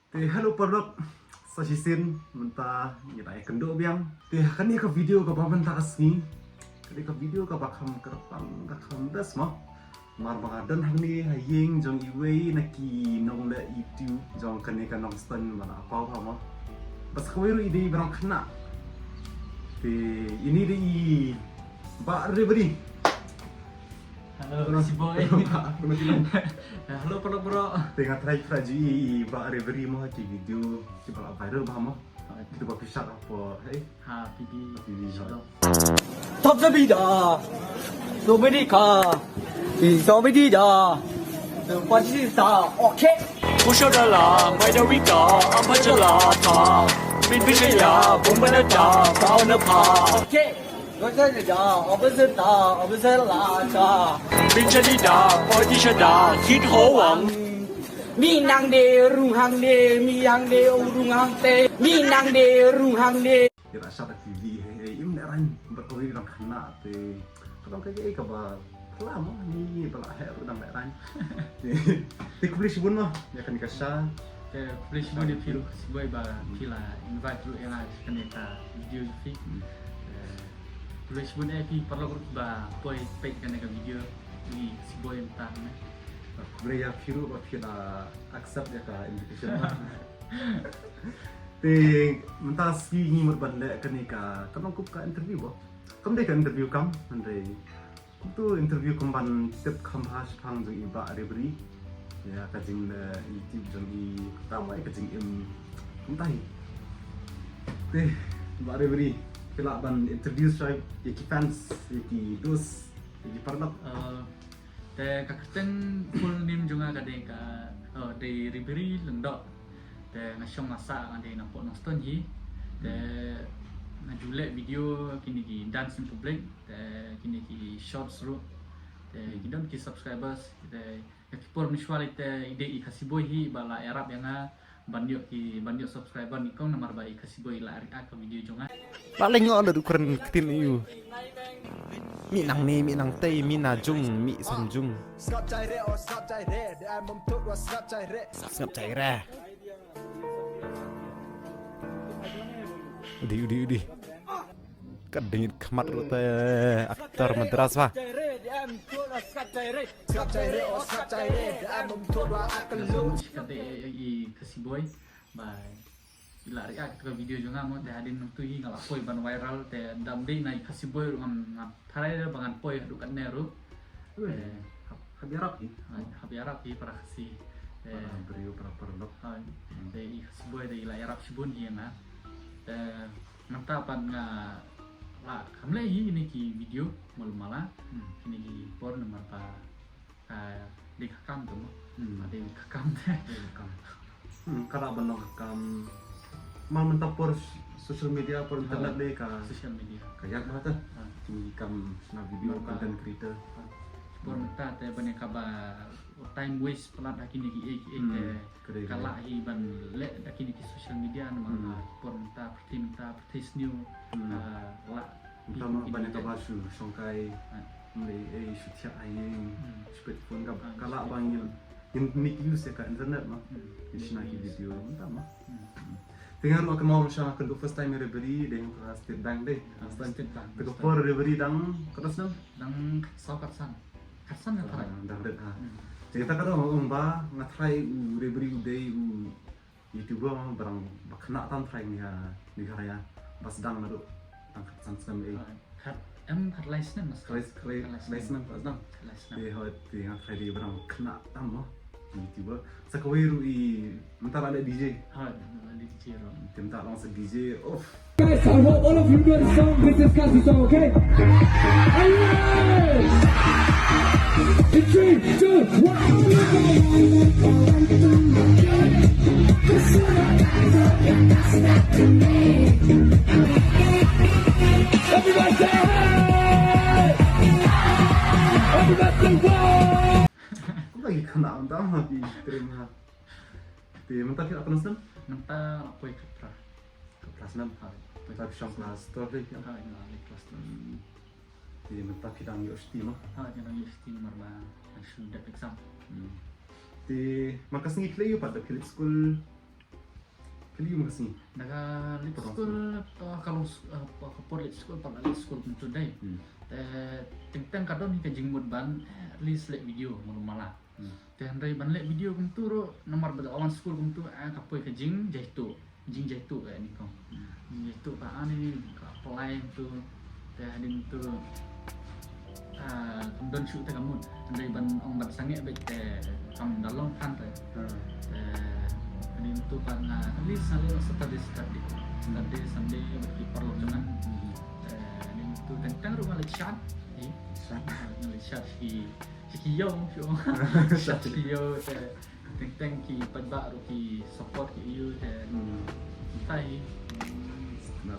Thì hello perlok sa sisin menta kita kendo biang. Thì kan ka video ka baban ta kasni. Kali ka video ka bakam kerpang ka kandas mo. Mar bangadan hang ni haying jong iwei naki nong le YouTube jong kan ka nong stan mana apa apa mo. Bas kawiru ide barang kena. Thì ini di ba rebri. Halo si boy. Halo bro. Tengah try fraji ba rebri mo ki video ki ba viral ba mo. Kita ba pisat apa hey. Ha pipi. Halo. Top the beat so many car so many da what is that okay 不晓得啦，买点味道，安排着啦他，并不是呀，不买了家，包了怕， okay 我在这我不是打我不是拉茶并且你大，包的是大，铁好王。 mi nang de rung hang de mi hang de rung hang te mi nang de rung hang de Kita shot TV hey im ran berkori dang kena te kadang kayak ka ba pala mo ni pala he dang ran te kubli sibun mo ya kan kasha Te please mo ni pilu si boy ba pila invite lu yang kaneta video fi. Please mo ni pi perlu ba boy pek kaneka video ni si boy entah na. kubli ya firu ba pila accept ya ka invitation mo te mentas ki ni merban le kan ka kadang kup ka interview bo kam de ka interview kam andre tu interview kumban tip kam has phang jong iba rebri ya ka jing YouTube jong i tamai ka jing im kumtai te ba rebri pila ban interview sai ya ki fans ya ki dos ya ki parnap Te kakten full name juga kadeka de riberi lendok te ngasong masa ade nampak nonton hi te ngajulek video kini ki dance in public te kini ki shorts ru te kidam ki subscribers te yakipor miswal te ide i kasiboy hi bala arab yang banyo subscriber ni kong namar bai kasiboy la react video jonga Paling ada ukuran ketin iu. Mi nang ni, mi nang tei, mi najung, mi sanjung. Ngap cai re. Udi. Kadengit kemat rute aktor madras pa. Kate i kasiboy bai ila react ke video jonga mo te hadin nang tuhi ngala poi ban viral te damde nai kasiboy ngam tharai bangan poi dukan neru habiarap ni habi arab i para kasi beriu para parnap te i kasiboy te ila arab sibun hi na te nanta pan nga la kamle hi ni ki video mul mala kini ki por nomor pa di kakam tu mo ade kakam te kada banong kam mal mentapor social media por internet le ka social media kayak mata ti kam na video content creator por menta te bane kaba time waste pelat hakini ki te kala hi ban le hakini ki social media nama por menta pertis new la utama banyak ka basu songkai mle shoot ayeng spet pun ka kala bang yung make use ka internet ma isna ki video utama Tinggal lu akan mau siya kan first time reberi dengan kelas State Bank deh. State Bank. Tapi for reberi dang keras nam. Dang sau katsan yang tarai Dang red ha. Cerita kada mau umba ngatrai reberi udai YouTuber barang bakna tam try ni ha ni karya bas dang nado dang katsan sam kat kat license mas Kelas nam pas dang. license Dia hot dia ngatrai dia barang kena tam mo YouTuber. Sakawiru mentar ada DJ. ha di ciro Minta langsung DJ off. Guys, I hope all of you know the song. This is Cassie song, okay? Alright! In 3, 2, 1. Everybody say hey! Everybody say wow! Lagi kena undang lagi terima. Di mentar kita akan nonton. nanta poi katra Kelas 6 tapi sang kelas 12 ya. ha ina kelas Di mentar kita ngi university mah. ha yang university nomor ba sudah exam Di makas ngi play pada Philip School Kali you makasih. Naga lit school kalau kapor lit school pada lit school untuk day. Tentang kadang ni kajing mood ban release lit video malah. Dan dari ban lit video kuntu ro nomor pada awan school kuntu kapoi kajing jaitu ni kau. Jaitu pa ani apply tu hadin tu kemudian shoot kamu dari ban ong ban sange bet kam dalong kan hadin tu pan ali salin study Sunday berarti perlu jangan hadin tu tentang rumah lechat lechat ki yo chat ki yo tentang ki padba ro ki support ki you tai Nah,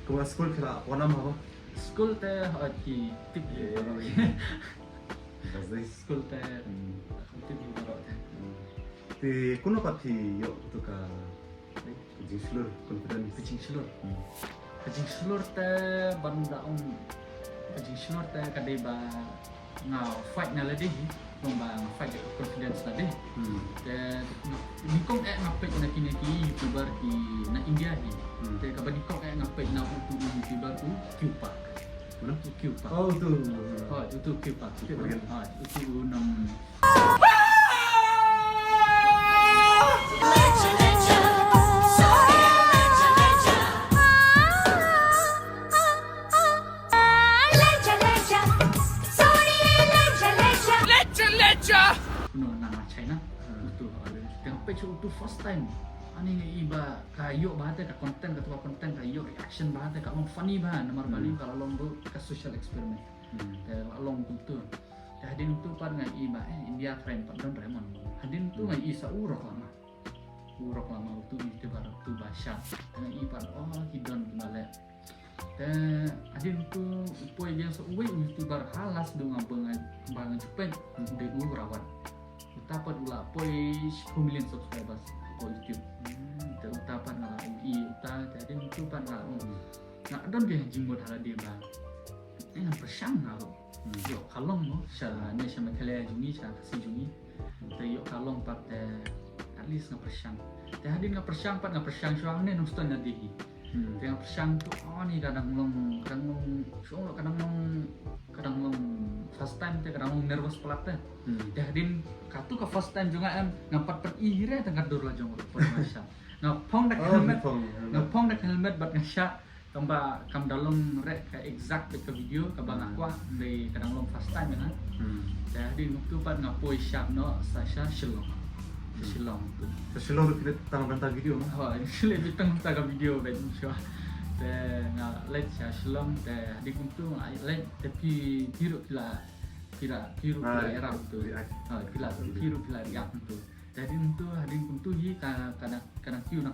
kau school kira apa nama apa? school teh ki tip Kasih. school teh tip baru teh Di kuno pati yo tu ka kajing seluruh confidence. kajing seluruh teh banda kajing seluruh teh kadai ba nga fight na lagi lomba fight confidence tadi teh nikong ngapet na kini youtuber di na India ni teh kapan nikong ngapet na untuk youtuber tu Q-Park. Mana? Q-Park. Oh tu. Oh, itu Q-Park. Korean. Itu nam nama China. Itu tengok page itu first time. Ani iba kayo bahate ka konten kayo reaction bahate ka funny bah nomor bali kalau lombo ka social experiment. Along kultur. Hadin tu par ngai iba India friend par don Raymond. Hadin tu ngai isa urok lama tu itu baru tu bahasa. Ngai iba hidon gimana. Hadin tu upoi dia so uwe youtuber halas dengan bangan Jepang de urawan. Utapan ula poi 10 million subscribers ko YouTube. Utapan ngala jadi itu pan ngala don dia jimbo hala dia ba. Nang persang ngalo. Yo kalong mo siya ne siya makale jungi siya kasi jungi. Yo kalong pat at least nga persang. Hadin nga persang siya ne nung stand na dihi. Tengah persang tu ni kadang first time teh kadang nervous pelat teh. Hadin katu ke first time juga ngapat per ire tengah dur lah jong permasa. Ngapong dak helmet bat ngasya tambah kam dalam rek ka exact ke video ka bang aku dari kadang long first time na. Hadin tu pat ngapoi syap no sasha Shillong tu. Seluruh kita tanggung bantah video mah. Oh, ini lebih tentang video ben sure. Nga let Shillong hadin tu let tapi biru era tu. Pila riak tu. Jadi untuk hadin kuntu hi kadang kiu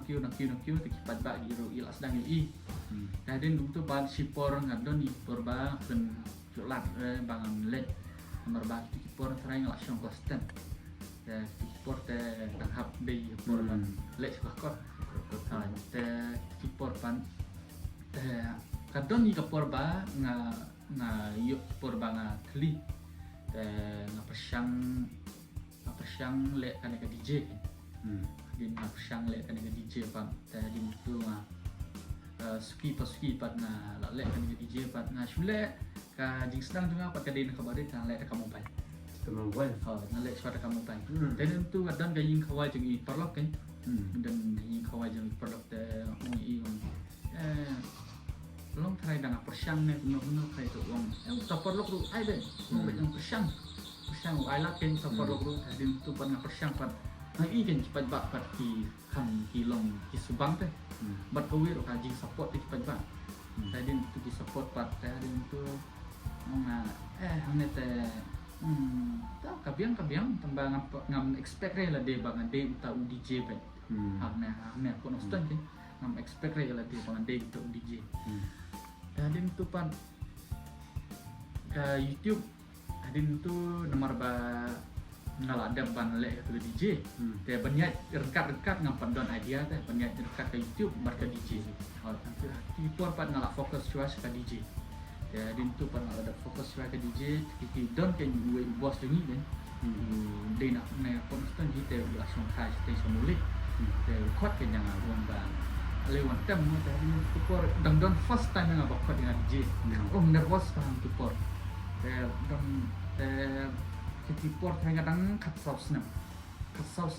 tekipat ba giro ilas dang i. Hadin untuk ban sipor ngadon i porba ken jolat bangan let nomor ba tikipor try ngalak syong Kristen. Tikipor teh tanghap dei porban let bakot. Tikipor pan kadon i kapor ba nga yuk porba nga kli. Nga persyang lek kan ke DJ. Dia nga persyang lek kan ke DJ pang tadi itu suki pat na lek kan ke DJ pat na shule ka jing sedang juga pat kadin kabare kan lek ka mobile. Mobile. Na lek suara ka mobile. Dan itu adan ka ying kawai jeng i perlok kan. Dan ying kawai jeng perlok te i long try dengan persyang ne kuno kayak tu long tak perlu tu ai ben yang persyang ai lah kan tak perlu tu hadin tu pan persyang pan ai kan cepat bak pat ki kan ki long ki subang teh bat kawir ka jing support ti cepat bak hadin tu ki support pat hadin tu hang teh tak kabiang tambah ngam expect lah de bang de uta DJ ben hang ko nostan ti ngam expect lah de bang de uta DJ. Hadin tu pan ke YouTube hadin tu nomor ba ngala ada ban lek ke DJ teh banyak rekat ngampan don idea teh banyak rekat ke YouTube bar ke DJ tipor pan ngala fokus cuas ke DJ teh hadin tu pan ngala ada fokus cuas ke DJ kita don kan we bos dengi kan dia nak konstan kita langsung khai teh semulih te khot ke yang uang ba lewat tem te tupor dang don first time yang abak khot dengan DJ nervous paham tupor te dang te tupor te kadang kat sauce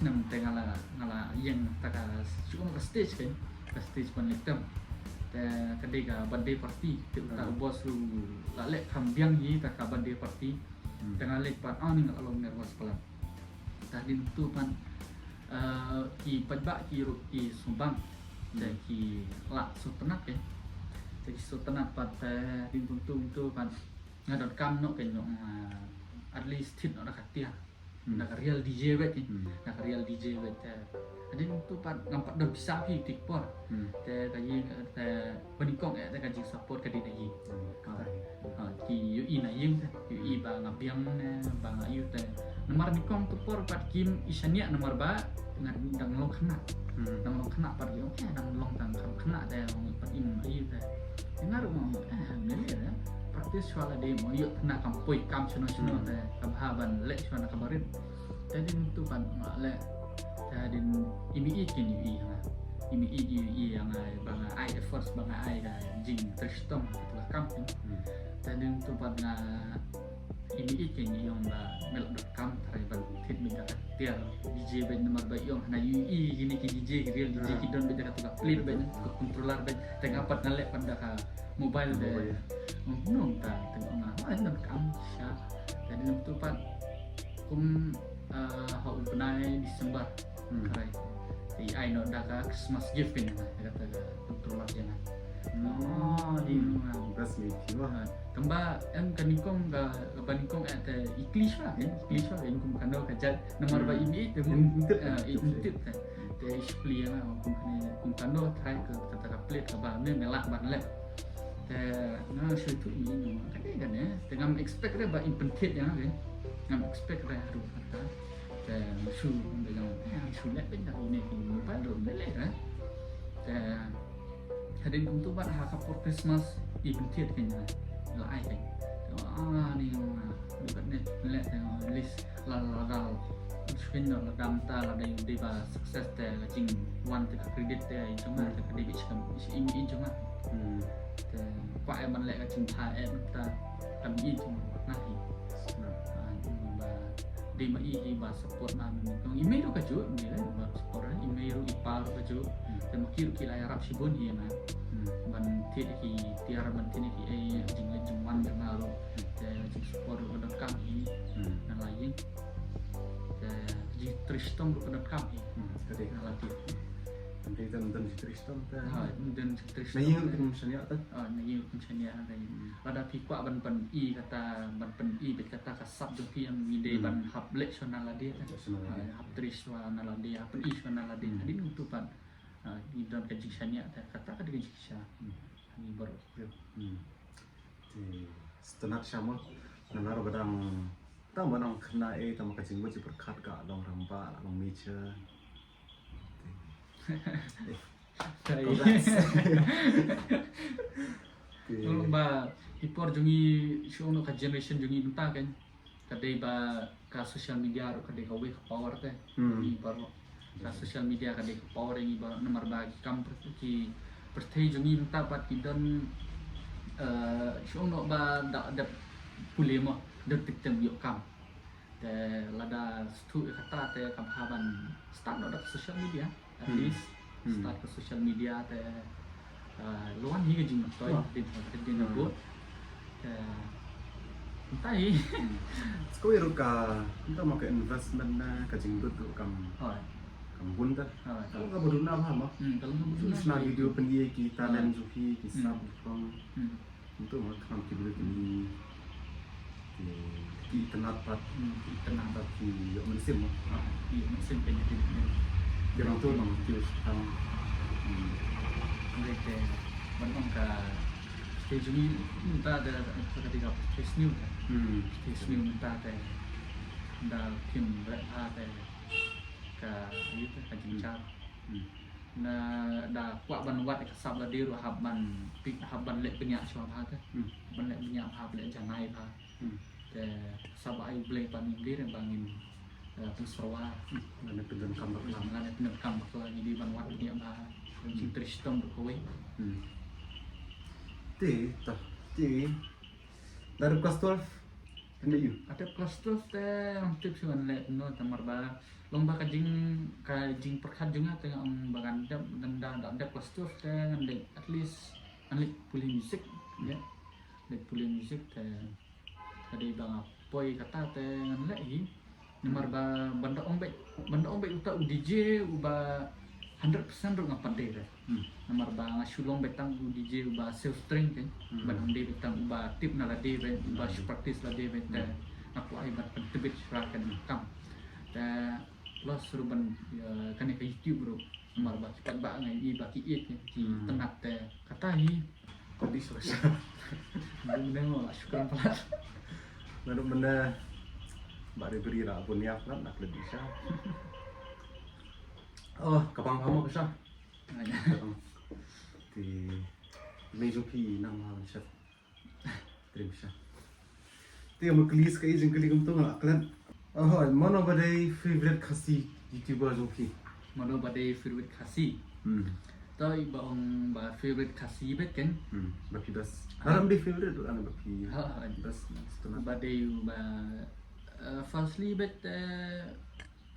nem te ngala yang taka cuma ke stage kan ke stage pun letem te kadega birthday party te uta bos lu lalek kambiang yi taka birthday party tengah lek pan ni ngalong nervous pelan tadi tu pan ki pajak ki sumbang dan ki lak sutenat kan jadi sutenat pat di tuntung tu pan ngadot kam no kan at least tit no katia nak real DJ wet nak real DJ wet jadi tu pan nampak dah bisa pi tikpor te kaji te penikong te kaji support ka di nayi ki UI na ying UI ba ngabiang ne ba ngayu te nomor nikong tu por pat kim isania nomor ba dengan dang long kena pat yo dang long tang kena te pat im ayu te dengar mo mele ya praktis soal de mo yo kena kampoi kam chino te kabhaban le chona kabarin jadi tu pan le jadi imi ikin UI imi yang bang ai first bang ai ga jing tristom tu kam jadi tu pan ini ikan yang melok.com tribal tit minta tiar DJ ben nomor baik yang na UI gini ki DJ real DJ ki don beda kata plate ben ke controller ben tengah pat ngalek pada ka mobile de nong ta tengok na kam sya jadi tu pat kum hau benai Disember karai di ai no da ka Christmas gift kan kata controller yang di resmi kiwa kembali kanikong kanikong ada iklis lah yang kum kandau kajar nomor ba ini itu intip te ispli lah kum kandau try ke kata plate ke ba ne melak ban lep te na shutu ini kan ya dengan expect dia ba impentit ya kan ngam expect dia harus kata te shu dengan shu lep ben ini ba do mele kan te hadin kum tu ba ha ka for Christmas impentit kan ya lại ni bukan ni lihat tengok list la screen la dam ta la dai di ba success te la jing one te credit te cuma te debit kam ini cuma te kwa ai ban lek ka jing tha em ta tam i cuma nahi ba di ma i ba support ma kong email ro ka ju ni la ba support email ro ipar ka ju te makir ki la arab sibun hi na ban thi ki tiar ban thi ki ai jing le jing wan jang alo te jing support ro dot kam hi nan lain te jing tristom ro dot kam hi jadi ala ti nanti dan tristom ta dan na tristom yung kum sanya ta na yu kum chania dai ada pi kwa ban pan i kata ban pan i bet kata kasap do pi yang ide ban hab le sona la dia hab triswa na la dia pan i sona la dia adin utupan di dalam kajiannya kata ka dengan sisa ini baru di setelah sama nalar badang ta manang kena ta makajing mo berkat ka long ramba long nature kalau ba ipor jungi shono ka generation jungi nta kan kadai ba ka social media ro kadai ka we power te ni baru ka social media kadai ka power ni ba nomor bagi kam ki pertei jungi nta pat kidon shono ba da pulema da tiktem yo kam te lada stu kata te kam haban start no da social media at least start ke social media te luan hi jing toy di nabut entai ko iro ka kita mau ke investment na kajing tu kam hoi bun ta kalau ka boduna ba ma kalau na video penye ki talent juki ki sab from untuk makam ki boleh ki tenat pat tenang pat ki yo mesim di mesin penyakit dia tu nang ki tang mereka bangun ke stage ni minta ada ketika stage new minta ada dah tim berapa ada ke itu kajian na dah kuat banwat ke sabla dia habban lek penyak syuah ada ban lek penyak hab lek janai pa te sabai blay pan dia bangin Penserwa Mana pengen kamar lah. mengenai penerkam bakal jadi banwat dia mah Jing Tristom berkowe Tah. Dari kelas 12. Kena you. ada kelas 12 teh tips yang lek no tamar ba lomba kajing perkat juga tengah bagandap dan ada kelas 12 teh ngendek at least ngendek pulih musik ya ngendek pulih musik teh ada bang apoi kata teh ngendek hi nomor ba benda ombek uta DJ uba 100% ro ngapan deh teh nomor ba ngasulong betang DJ uba self string kan ban de betang uba tip na la de uba practice la de teh aku ai bat tebet serakan kam teh los ruban kan ke YouTube bro nomor ba cepat ba ngai i baki it di tengah teh kata hi Kodi selesai. benda mo syukuran pala Mana Mbak Rebri lah pun ya kan nak lebih sah. Oh, kapang kamu kesah. Di mejoki nama sah. Terima kasih. Tiada mengkelis ke izin kelik untuk nggak kalian. Oh, mana badai favorite kasih YouTuber joki. Mana badai favorite kasih Tapi bang ba favorite kasih bet kan Bagi das. Haram di favorite tu kan bagi ha das. Setengah. badai ba firstly bet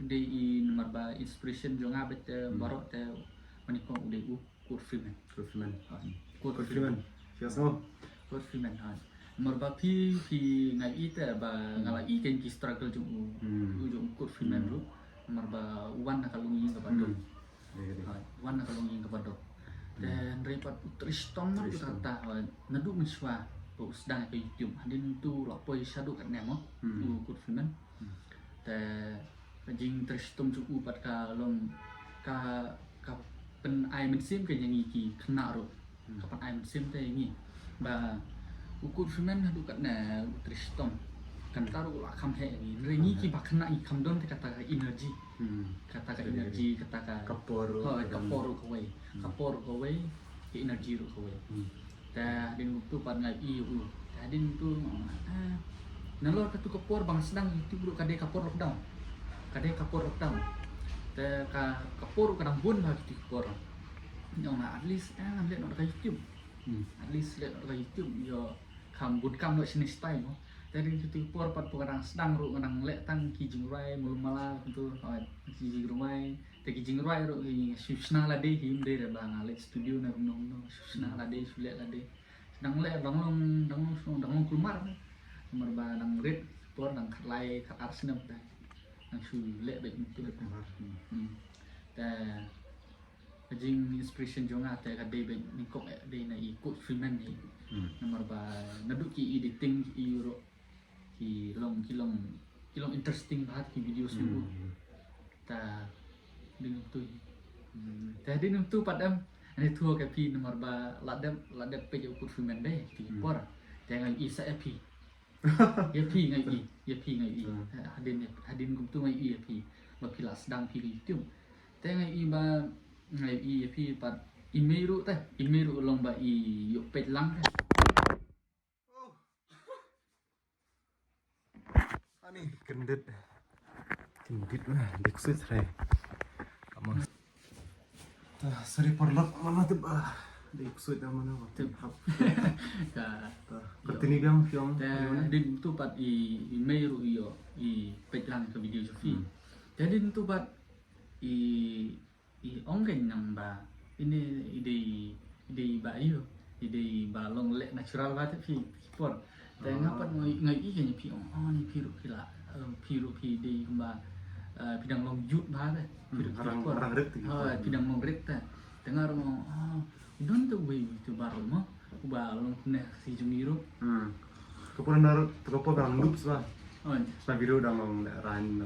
de i nomor ba inspiration jonga bet barok te manikong ude Kurt Freeman Kurfiman. Kurt Kurfiman. Siapa semua? Kurt Freeman nomor ba pi ngai ite ba ngala i kan ki struggle jung ujung Kurt Freeman ru nomor ba wan nakalungi ka bandung wan nakalungi ka bandung dan repot Tristom itu kata nadu miswa sedang ke YouTube hadin tu lapoi shadow kat nemo Kurt Freeman te jing Tristom cukup pat ka long ka pen ai mensim ke yang iki kena ro kapan ai mensim te ini ba Kurt Freeman hadu kat na Tristom kan taruh lah kam he ni rengi ki bak kena i kam don te kata energy kata energy kata Kapor. kapor ko we ke energy ro ko we ta din tu pan ngai i ta din tu nalor ka tu kapor bang sedang itu bro kade kapor lockdown ta kapor kadang bun lah tu kapor nyong na at least lihat nak YouTube at least lihat nak YouTube yo kam bun kam lo sini style mo dari itu kapor pat kadang sedang ro kadang lek tang ki jing rai mulum mala tu ki jing rumai te ki jing rai ro ki susna la de him de bang ale studio na no susna la de sulet la de sedang lek dang kulmar nomor ba dang red por dang khlai khat arsenal ta dang sulet be tu le kulmar ta jing inspiration jonga ta ka de be ni kok de na i Kurt Freeman ni nomor ba nadu ki editing i ro ki long interesting banget ki video semua ta dengan tu ta din tu padam ani tu ka pi nomor ba ladap pe jo Kurt Freeman deh ti por jangan isa pi ya pi ngai i hadin kum tu ngai i pi ba pila sedang pi YouTube ta ngai i ba ngai i pi pat email ru long ba i yo pet lang Ani kendit lah diksit saya kamu sorry perlot mana tu diksit mana waktu ka ketini biang fiong din tu pat i email ru yo i pet lang ke video Jofi jadi tu pat i onggen nang ba ini ide ba iyo ide ba long lek natural ba fi por dan ngapat ngai i kan pi ni pi ru kila pi de ba pidang long jut ba ta orang red tu pidang long red ta dengar mo don tu we tu baru mo ba long ne si jumiru kepuran darut kepo bang loops lah on sa video dah long ran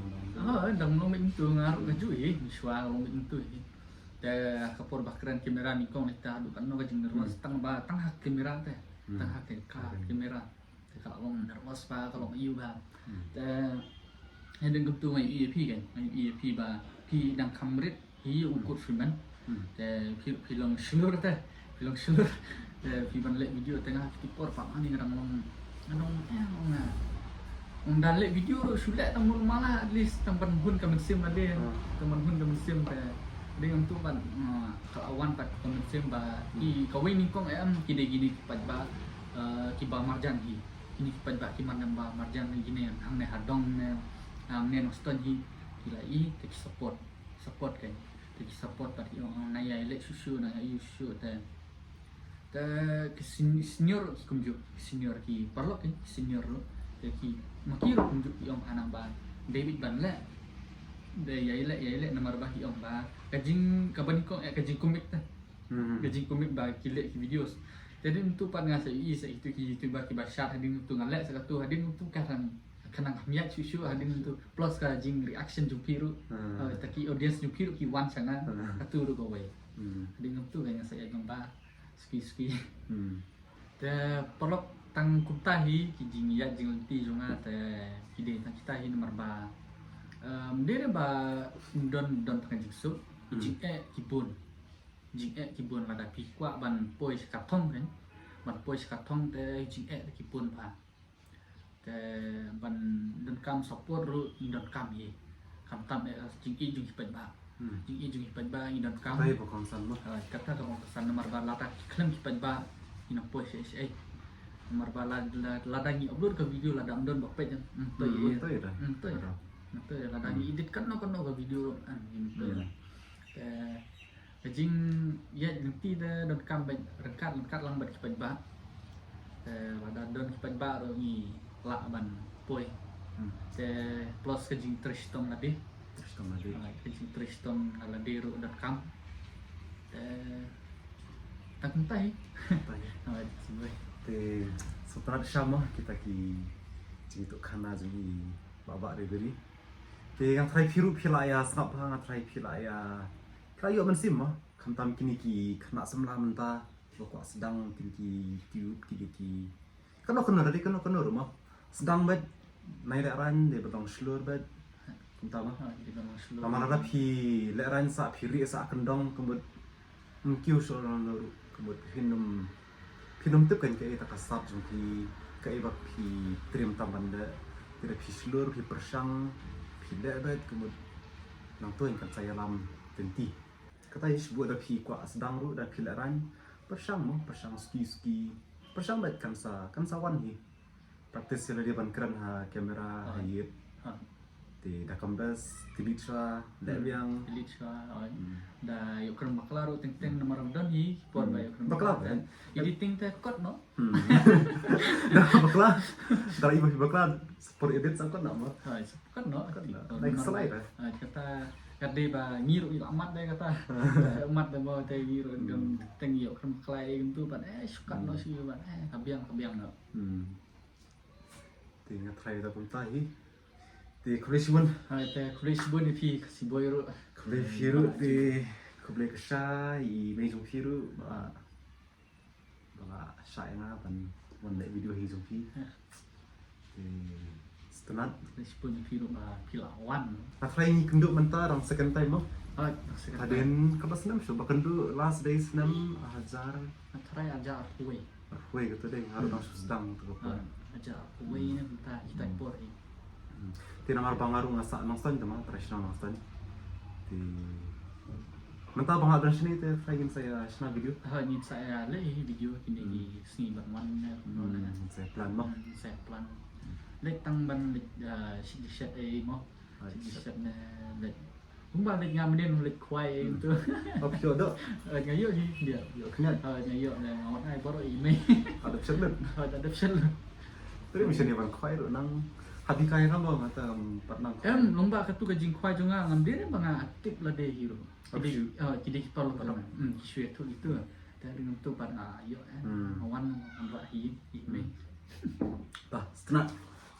dang long itu ngaruh ke jui miswa long itu ta kapor bakran kamera Nikon ta adu kan no ka jing nervous tang hak kamera ta tang hak kamera kalau nervous ba kalau iu ba ta hedeng tu ngai EP kan ngai EP ba pi dang kamrit hi Kurt Freeman ta pi long slur ta pi ban lek video tengah ti por pa ni ngadang long na Undang lek video tu sulit tambah malah at least tempat hun ke musim ada. Tempat hun ke musim ke. Dia untuk ban awan pat ke musim ba di kawin ni kong am gini pat ba kiba marjan hi. Ini pat ba kiman ba marjan gini hang ne hadong ne hang ne noston hi kila I te support kan. Te support pat yo na ya lek susu na you shoot te senior kumju senior ki parlo kan senior lo te ki makiro kumju yang anak ba David ban le de ya ile nomor bah yang ba kajing kaban ko kajing komik ta kajing komik ba kile ki videos jadi untuk pan ngasa sa itu ki YouTube ba ki ba shot hadin untuk ngalek satu hadin untuk karan kanang miak susu hadin untuk plus kajing reaction jumpiru taki audience jumpiru ki wan sana atu ro go way hadin untuk kaya saya gamba ski te polok tang kutahi ki jing ya jing lenti junga te kide tang kita hi nomor ba dia ba don tengah jiksu jing kibun lada pikwa ban poi katong kan ban poi katong te jing kibun ba te ban don kam support ru don kam ye kam tam jing kipat ba jing kipat ba don kam Tay ba kong san mo? kata ka mo san nomor ba lata klem kipat ba ina poi nomor ba lada ni upload ke video lada don bakpet jan to ye to ya lada ni edit kan no ke video an to ya jing ya nanti da don kam rengkat lang bat kipat ba lada don kipat ba ro ni la ban poi te plus ke jing tristom ladi ke jing tristom ala deru don kam tak entai sebagai Te setelah syama kita ki jitu kana jadi babak deberi. Te yang try piru pilaya snap hang try pilaya. Kayo mensim mah kantam kini ki kena semla menta lokwa sedang kini ki kena dari kena rumah sedang bed naik leran de betong slur bed kantam mah lama ada pi leran sa piri sa kendong kembut mkiu soran loru kembut hinum tu kan kayak tak kasar jumpi kayak bak pi trim tambanda tidak pi slur pi persang pi lebet kembut nang tu yang kan saya lam tenti kata is buat dah pi kuat sedang ru dah pi leran persang ski persang bet kan sa wan hi praktis sila dia ban keren ha kamera hayit di dah kembas tilitra dah yang Ilitra da yuk kan baklaro teng nomor don hi por ba yuk Bakla, kan? editing te kot no dah bakla dari ibu bakla sport edit sakot nak mah kot no naik slide kata kade ba ngiru ila amat deh kata amat da mau te ngiru kan teng yuk kan baklai gitu ban suka no si ban kabiang no tinggal try dah pun tahi di kolesiwan te Chris bon pi si boyro kule firu di kule kesha i mejung firu ba shy na ban one day video hi jung fi setenat Chris bon pi ro ba pilawan try ni kenduk mentar orang second time mah ada aden kelas 6 coba kenduk last day 6 hajar try aja kuwe Wei gitu deh harus langsung sedang tu apa aja kuwe ni kita por hi Tina ngar pangaruh ngasak nonton cuma tradisional nonton di mentah bang ada sini teh ingin saya share video ni saya le video ini di sini berman saya plan mah saya plan le tang ban si set mo si set na le kumba le ngam den le kwai itu apa sih ada ngayo di dia kena ngayo na ngot ai boro email ada pesan ada option tapi bisa nih bang kau itu nang hati kaya kan bang kata pernah lomba katu ka jing kwai jonga ngam den bang aktif la de hero jadi kidi kitol ka kisue tu itu dari untuk pada ayo awan amba hi email bah setelah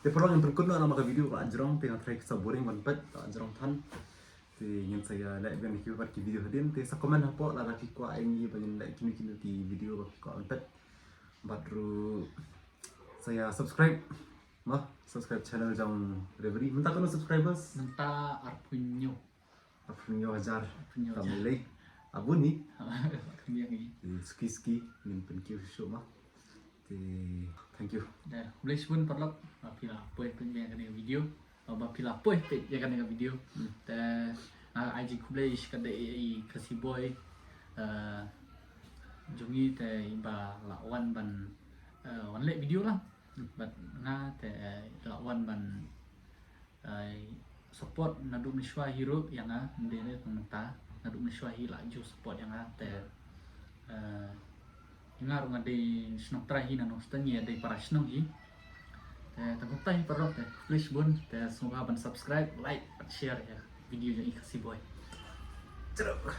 dia perlu yang berikut nama ke video pak Ajrong tengah try kisah boring banget pak Ajrong tan ingin saya like dan video pada video hadin te sa komen apa lah lagi kuat ini banyak like kini di video bagi kuat banget baru saya subscribe channel jam Reverie minta kena subscribers minta arpunyo hajar tambah abun ni kami yang ini ski min penkiu show mah thank you. Dah, boleh sebut perlu pila apa yang kena video, pila apa yang kena video. Dah, IG ku boleh sekadar kasih boy, jungi teh ba lawan ban wan lek video lah. But nga teh lawan ban support nadu miswa hero yang ndene tengta nadu miswa hila ju support yang teh ingar ngade snok trahi na nostanya dari para snok hi tangkap tahi perok please bun semoga ban subscribe like share ya video yang ikasi boy. Ceruk.